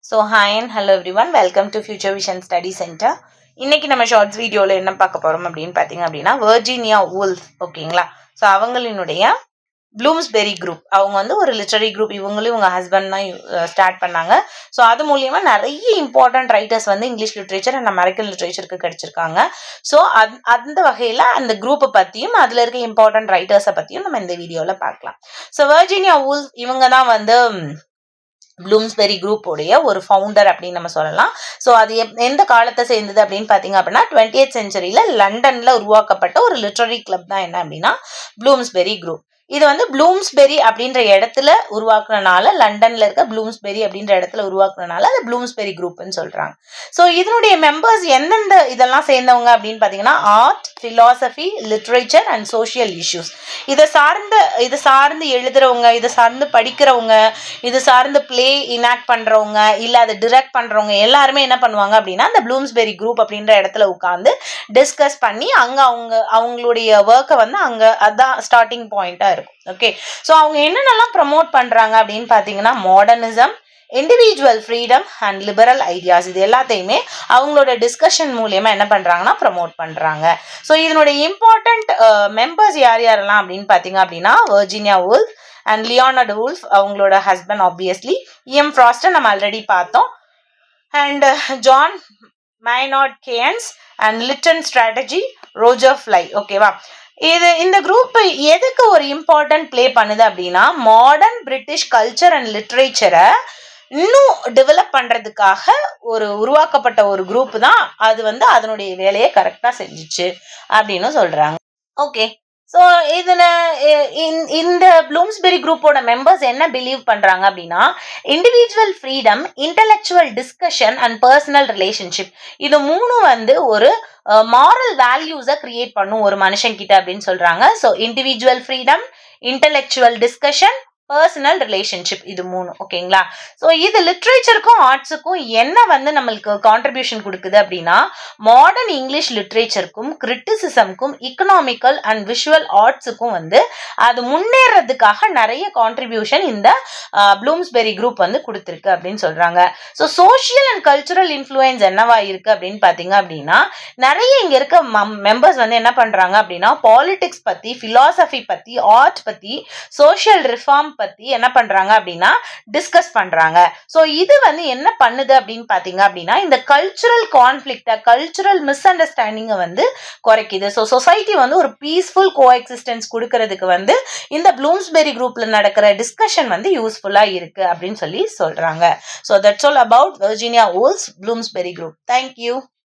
So hi and hello every one, welcome to future vision study centre. இன்னைக்கு நம்ம shorts வீடியோவில் என்ன பார்க்க போகிறோம் அப்படின்னு பார்த்தீங்க அப்படின்னா வெர்ஜீனியா வூல்ஃப். ஓகேங்களா? ஸோ அவங்களினுடைய ப்ளூம்ஸ்பெரி குரூப், அவங்க வந்து ஒரு லிட்டரரி குரூப். இவங்களும் இவங்க ஹஸ்பண்ட் தான் ஸ்டார்ட் பண்ணாங்க. ஸோ அது மூலியமாக நிறைய இம்பார்ட்டன்ட் ரைட்டர்ஸ் வந்து இங்கிலீஷ் லிட்ரேச்சர் அண்ட் அமெரிக்கன் லிட்ரேச்சருக்கு கிடைச்சிருக்காங்க. ஸோ அந்த வகையில் அந்த குரூப்பை பற்றியும் அதில் இருக்க இம்பார்ட்டன்ட் ரைட்டர்ஸை பற்றியும் நம்ம இந்த வீடியோவில் பார்க்கலாம். ஸோ வெர்ஜீனியா வூல்ஃப் இவங்க தான் வந்து ப்ளூம்ஸ்பெரி குரூப்போடைய ஒரு ஃபவுண்டர் அப்படின்னு நம்ம சொல்லலாம். ஸோ அது எந்த காலத்தை சேர்ந்தது அப்படின்னு பார்த்தீங்க அப்படின்னா 20th செஞ்சுரியில் லண்டனில் உருவாக்கப்பட்ட ஒரு லிட்ரரி கிளப் தான் என்ன அப்படின்னா ப்ளூம்ஸ்பெரி குரூப். இது வந்து ப்ளூம்ஸ்பெரி அப்படின்ற இடத்துல உருவாக்குறனால, லண்டன்ல இருக்க ப்ளூம்ஸ்பெரி அப்படின்ற இடத்துல உருவாக்குறனால அது ப்ளூம்ஸ்பெரி குரூப்னு சொல்றாங்க. ஸோ இதனுடைய மெம்பர்ஸ் எந்தெந்த இதெல்லாம் சேர்ந்தவங்க அப்படின்னு பார்த்தீங்கன்னா art, philosophy, literature and social issues. இதை சார்ந்து எழுதுறவங்க, இதை சார்ந்து படிக்கிறவங்க, இது சார்ந்து பிளே இனாக்ட் பண்றவங்க, இல்ல அதை டிரெக்ட் பண்றவங்க எல்லாருமே என்ன பண்ணுவாங்க அப்படின்னா அந்த ப்ளூம்ஸ்பெரி குரூப் அப்படின்ற இடத்துல உட்காந்து டிஸ்கஸ் பண்ணி அங்க அவங்களுடைய ஒர்க்கை வந்து அங்க அதான் ஸ்டார்டிங் பாயிண்டா இருக்கும். ஓகே, ஸோ அவங்க என்னென்னலாம் ப்ரமோட் பண்றாங்க அப்படின்னு பார்த்தீங்கன்னா modernism, individual freedom and liberal ideas. இது எல்லாத்தையுமே அவங்களோட டிஸ்கஷன் மூலியமா என்ன பண்றாங்கன்னா ப்ரமோட் பண்றாங்க. ஸோ இதனுடைய இம்பார்ட்டன்ட் மெம்பர்ஸ் யார் யாரெல்லாம் அப்படின்னு பார்த்தீங்க அப்படின்னா Virginia Woolf and Leonard Woolf, அவங்களோட ஹஸ்பண்ட் ஆப்வியஸ்லி. இஎம் ஃப்ராஸ்டன் நம்ம ஆல்ரெடி பார்த்தோம். And John Maynard Keynes and Lytton Strachey, Roger Fry. ஓகேவா? இந்த குரூப் எதுக்கு ஒரு இம்பார்ட்டன்ட் பிளே பண்ணுது அப்படின்னா மாடர்ன் பிரிட்டிஷ் கல்ச்சர் அண்ட் லிட்ரேச்சரை இன்னும் டெவலப் பண்றதுக்காக உருவாக்கப்பட்ட ஒரு குரூப் தான். அது வந்து அதனுடைய வேலையை கரெக்டா செஞ்சுச்சு அப்படின்னு சொல்றாங்க. ஓகே, ஸோ இதில் இந்த ப்ளூம்ஸ்பெரி குரூப்போட மெம்பர்ஸ் என்ன பிலீவ் பண்ணுறாங்க அப்படின்னா individual freedom, intellectual discussion and personal relationship, இது மூணும் வந்து ஒரு மாரல் வேல்யூஸை கிரியேட் பண்ணும் ஒரு மனுஷன்கிட்ட அப்படின்னு சொல்கிறாங்க. So individual freedom, intellectual discussion, personal relationship, இது மூணு. ஓகேங்களா? ஸோ இது லிட்ரேச்சருக்கும் ஆர்ட்ஸுக்கும் என்ன வந்து நம்மளுக்கு கான்ட்ரிபியூஷன் கொடுக்குது அப்படின்னா மாடர்ன் இங்கிலீஷ் லிட்ரேச்சருக்கும் கிரிட்டிசிசம்க்கும் இக்கனாமிக்கல் அண்ட் விஷுவல் ஆர்ட்ஸுக்கும் வந்து அது முன்னேறதுக்காக நிறைய கான்ட்ரிபியூஷன் இந்த ப்ளூம்ஸ்பெரி குரூப் வந்து கொடுத்துருக்கு அப்படின்னு சொல்றாங்க. So social and cultural influence என்னவா இருக்கு அப்படின்னு பார்த்தீங்க அப்படின்னா நிறைய இங்க இருக்க மெம்பர்ஸ் வந்து என்ன பண்றாங்க அப்படின்னா பாலிடிக்ஸ் பத்தி, பிலாசபி பத்தி, ஆர்ட் பத்தி, சோஷியல் ரிஃபார்ம் பத்தி என்ன பண்றாங்க அப்படின்னா டிஸ்கஸ் பண்றாங்க. சோ இது வந்து என்ன பண்ணுது அப்படின்னு பாத்தீங்க அப்படின்னா இந்த கல்ச்சுரல் கான்ஃபிளிக்ட, கல்ச்சுரல் மிஸ் அண்டர்ஸ்டாண்டிங்க வந்து குறைக்குது. ஸோ சொசைட்டி வந்து ஒரு பீஸ்ஃபுல் கோ எக்ஸிஸ்டன்ஸ் கொடுக்கறதுக்கு வந்து இந்த ப்ளூம்ஸ்பெரி குரூப்ல நடக்கிற டிஸ்கஷன் வந்து யூஸ்ஃபுல்லா இருக்கு அப்படின்னு சொல்றாங்க. So that's all about Virginia Woolf Bloomsbury group. Thank you.